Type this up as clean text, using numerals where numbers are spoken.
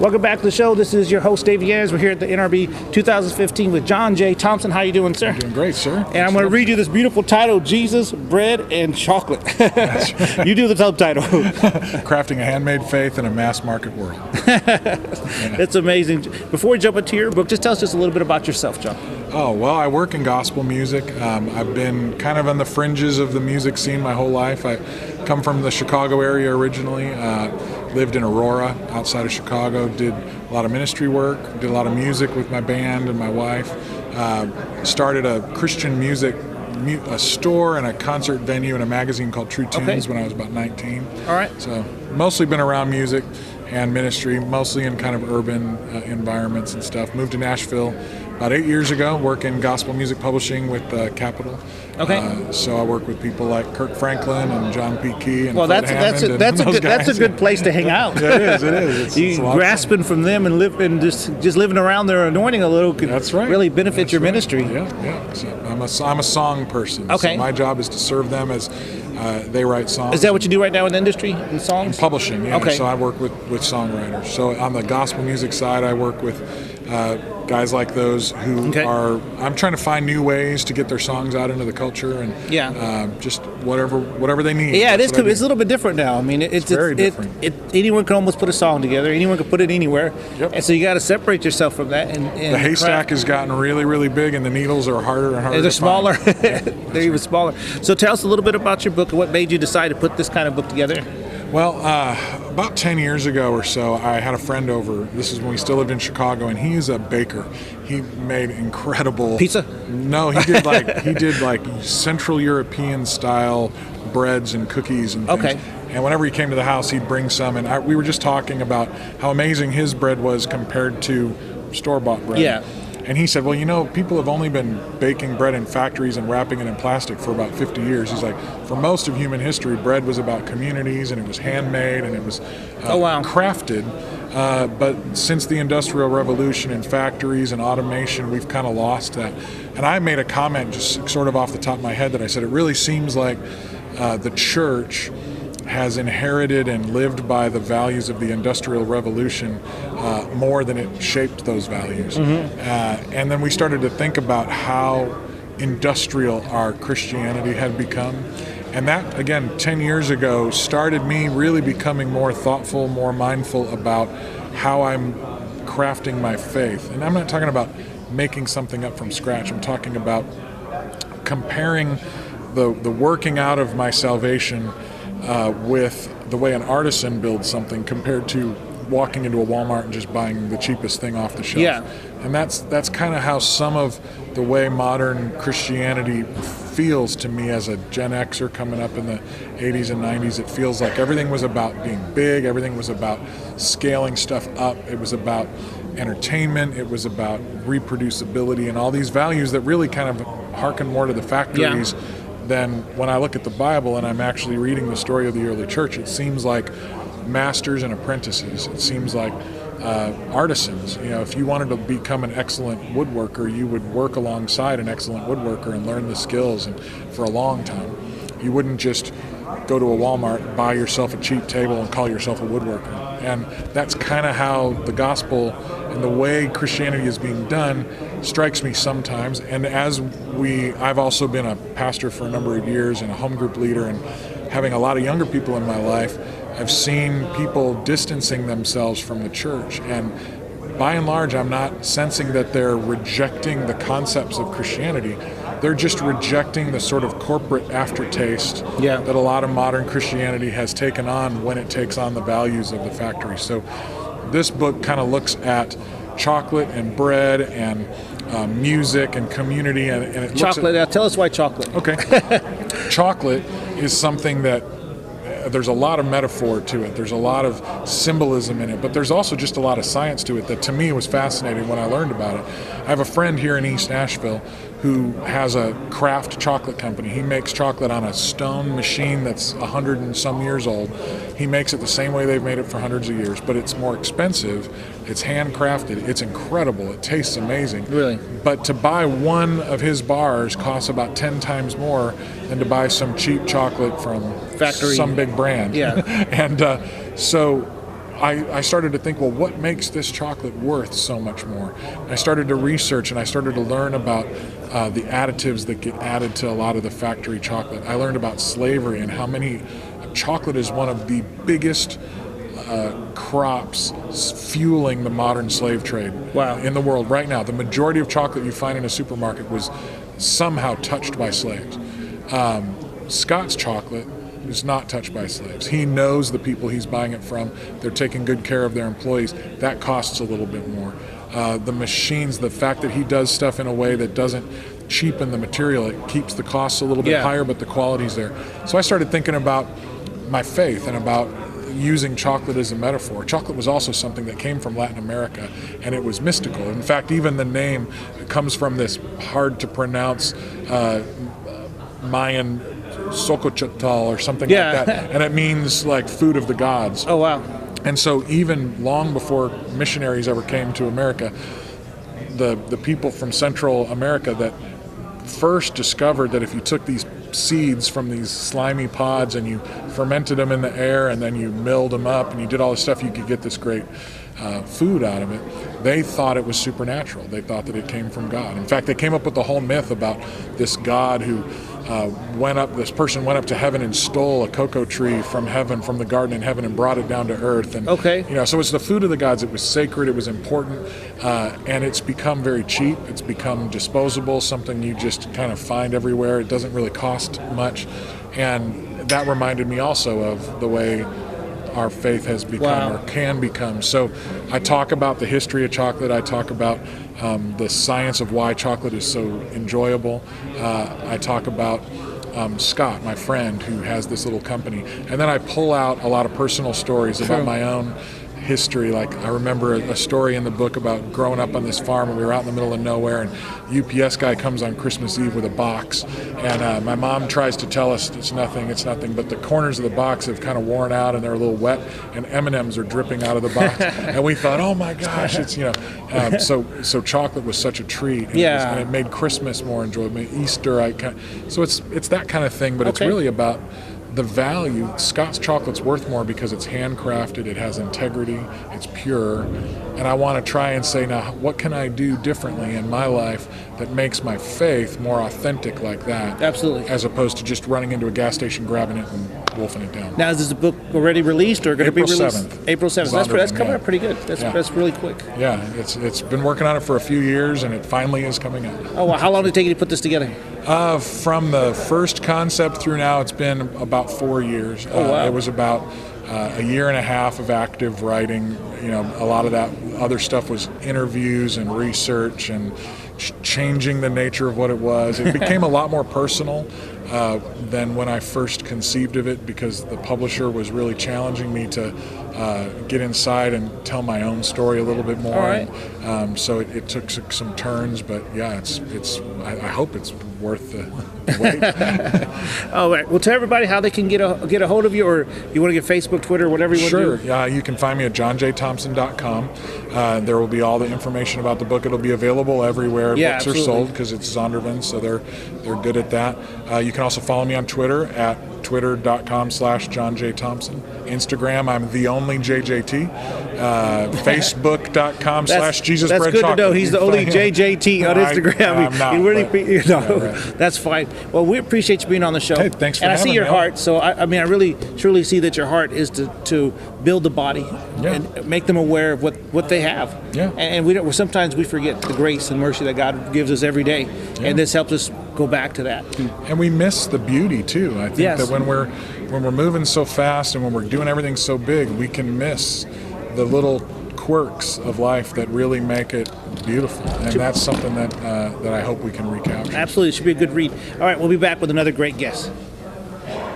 Welcome back to the show. This is your host, Dave Yanez. We're here at the NRB 2015 with John J. Thompson. How you doing, sir? I'm doing great, sir. And I'm going to read you this beautiful title, Jesus, Bread, and Chocolate. That's right. You do the subtitle. Crafting a handmade faith in a mass market world. It's amazing. Before we jump into your book, just tell us just a little bit about yourself, John. Oh, well, I work in gospel music. I've been kind of on the fringes of the music scene my whole life. I come from the Chicago area originally. Lived in Aurora, outside of Chicago, did a lot of ministry work, did a lot of music with my band and my wife, started a Christian music a store and a concert venue and a magazine called True Tunes when I was about 19. All right. So mostly been around music and ministry, mostly in kind of urban environments and stuff. Moved to Nashville about 8 years ago, work in gospel music publishing with Capitol. Okay. So I work with people like Kirk Franklin and John P. Key and that's a good place to hang out. Yeah, it is. You grasping from them and just living around their anointing a little could really benefit your ministry. Yeah. So I'm a song person. Okay. So my job is to serve them as they write songs. Is that what you do right now in the industry, in songs? Publishing, yeah. Okay. So I work with songwriters. So on the gospel music side, I work with guys like those who I'm trying to find new ways to get their songs out into the culture and just whatever they need. Yeah, it's a little bit different now. I mean, it's very different. Anyone can almost put a song together. Anyone can put it anywhere. Yep. And so you got to separate yourself from that. And the haystack has gotten really, really big, and the needles are harder and harder. They're smaller. They're even smaller. So tell us a little bit about your book and what made you decide to put this kind of book together. Well, about 10 years ago or so, I had a friend over. This is when we still lived in Chicago, and he is a baker. He made incredible pizza. No, he did like Central European style breads and cookies and things. Okay. And whenever he came to the house, he'd bring some, and we were just talking about how amazing his bread was compared to store-bought bread. Yeah. And he said, well, people have only been baking bread in factories and wrapping it in plastic for about 50 years. He's like, for most of human history, bread was about communities, and it was handmade, and it was crafted. But since the Industrial Revolution and factories and automation, we've kind of lost that. And I made a comment just sort of off the top of my head that I said, it really seems like the church has inherited and lived by the values of the Industrial Revolution more than it shaped those values. Mm-hmm. And then we started to think about how industrial our Christianity had become. And that, again, 10 years ago, started me really becoming more thoughtful, more mindful about how I'm crafting my faith. And I'm not talking about making something up from scratch. I'm talking about comparing the working out of my salvation with the way an artisan builds something compared to walking into a Walmart and just buying the cheapest thing off the shelf. Yeah. And that's kind of how some of the way modern Christianity feels to me as a Gen Xer coming up in the 80s and 90s. It feels like everything was about being big, everything was about scaling stuff up, it was about entertainment, it was about reproducibility and all these values that really kind of harken more to the factories. Yeah. Then when I look at the Bible and I'm actually reading the story of the early church, it seems like masters and apprentices. It seems like artisans. If you wanted to become an excellent woodworker, you would work alongside an excellent woodworker and learn the skills and for a long time. You wouldn't just go to a Walmart, buy yourself a cheap table and call yourself a woodworker. And that's kind of how the gospel and the way Christianity is being done strikes me sometimes. And I've also been a pastor for a number of years and a home group leader, and having a lot of younger people in my life, I've seen people distancing themselves from the church. And by and large, I'm not sensing that they're rejecting the concepts of Christianity. They're just rejecting the sort of corporate aftertaste that a lot of modern Christianity has taken on when it takes on the values of the factory. So this book kind of looks at chocolate and bread and music and community. And it chocolate, now tell us why chocolate. Okay. Chocolate is something that there's a lot of metaphor to it. There's a lot of symbolism in it, but there's also just a lot of science to it that to me was fascinating when I learned about it. I have a friend here in East Nashville who has a craft chocolate company. He makes chocolate on a stone machine that's 100 and some years old. He makes it the same way they've made it for hundreds of years, but it's more expensive. It's handcrafted. It's incredible. It tastes amazing. Really? But to buy one of his bars costs about 10 times more than to buy some cheap chocolate from factory, some big brand. Yeah. And so I started to think, well, what makes this chocolate worth so much more? I started to research, and I started to learn about the additives that get added to a lot of the factory chocolate. I learned about slavery and how many chocolate is one of the biggest crops fueling the modern slave trade in the world right now. The majority of chocolate you find in a supermarket was somehow touched by slaves. Scott's chocolate is not touched by slaves. He knows the people he's buying it from. They're taking good care of their employees. That costs a little bit more. The machines, the fact that he does stuff in a way that doesn't cheapen the material, it keeps the costs a little bit higher, but the quality's there. So I started thinking about my faith and about using chocolate as a metaphor. Chocolate was also something that came from Latin America, and it was mystical. In fact, even the name comes from this hard to pronounce Mayan Xochitl or something like that, and it means like food of the gods. Oh, wow. And so even long before missionaries ever came to America, the people from Central America that first discovered that if you took these seeds from these slimy pods and you fermented them in the air and then you milled them up and you did all this stuff, you could get this great food out of it. They thought it was supernatural. They thought that it came from God. In fact, they came up with the whole myth about this God who this person went up to heaven and stole a cocoa tree from heaven, from the garden in heaven, and brought it down to earth. And so it's the food of the gods. It was sacred. It was important, and it's become very cheap. It's become disposable, something you just kind of find everywhere. It doesn't really cost much, and that reminded me also of the way our faith has become or can become. So I talk about the history of chocolate. I talk about the science of why chocolate is so enjoyable. I talk about Scott, my friend, who has this little company. And then I pull out a lot of personal stories about my own history. Like I remember a story in the book about growing up on this farm, and we were out in the middle of nowhere, and UPS guy comes on Christmas Eve with a box, and my mom tries to tell us it's nothing, but the corners of the box have kind of worn out and they're a little wet, and M&Ms are dripping out of the box. And we thought, oh my gosh, it's so chocolate was such a treat, and it made Christmas more enjoyable. Easter, so it's that kind of thing, but it's really about the value. Scott's chocolate's worth more because it's handcrafted, it has integrity, it's pure, and I want to try and say, now, what can I do differently in my life that makes my faith more authentic like that? Absolutely. As opposed to just running into a gas station, grabbing it, and wolfing it down. Now, is this book already released or going to be released? April 7th. That's coming out pretty good. That's really quick. Yeah, it's been working on it for a few years, and it finally is coming out. Oh, wow. How long did it take you to put this together? From the first concept through now, it's been about 4 years. It was about a year and a half of active writing. A lot of that other stuff was interviews and research and changing the nature of what it was. It became a lot more personal than when I first conceived of it, because the publisher was really challenging me to get inside and tell my own story a little bit more. All right. And, so it took some turns, but yeah, I hope it's worth the wait. All right. Well, tell everybody how they can get a hold of you, or you want to get Facebook, Twitter, whatever you want to do. Sure. Yeah, you can find me at johnjthompson.com. There will be all the information about the book. It'll be available everywhere books are sold, because it's Zondervan, so they're good at that. You can also follow me on Twitter at twitter.com/JohnJThompson. Instagram, I'm the only JJT. Facebook.com/JesusBreadChocolate. That's good to know. He's the only JJT on Instagram. I'm not, That's fine. Well, we appreciate you being on the show. Hey, thanks for having me. And I see your heart. So I really truly see that your heart is to build the body and make them aware of what they have. Yeah. And sometimes we forget the grace and mercy that God gives us every day, and this helps us go back to that. And we miss the beauty too. I think that when we're moving so fast and when we're doing everything so big, we can miss the little quirks of life that really make it beautiful. And that's something that I hope we can recapture. Absolutely. It should be a good read. All right, we'll be back with another great guest.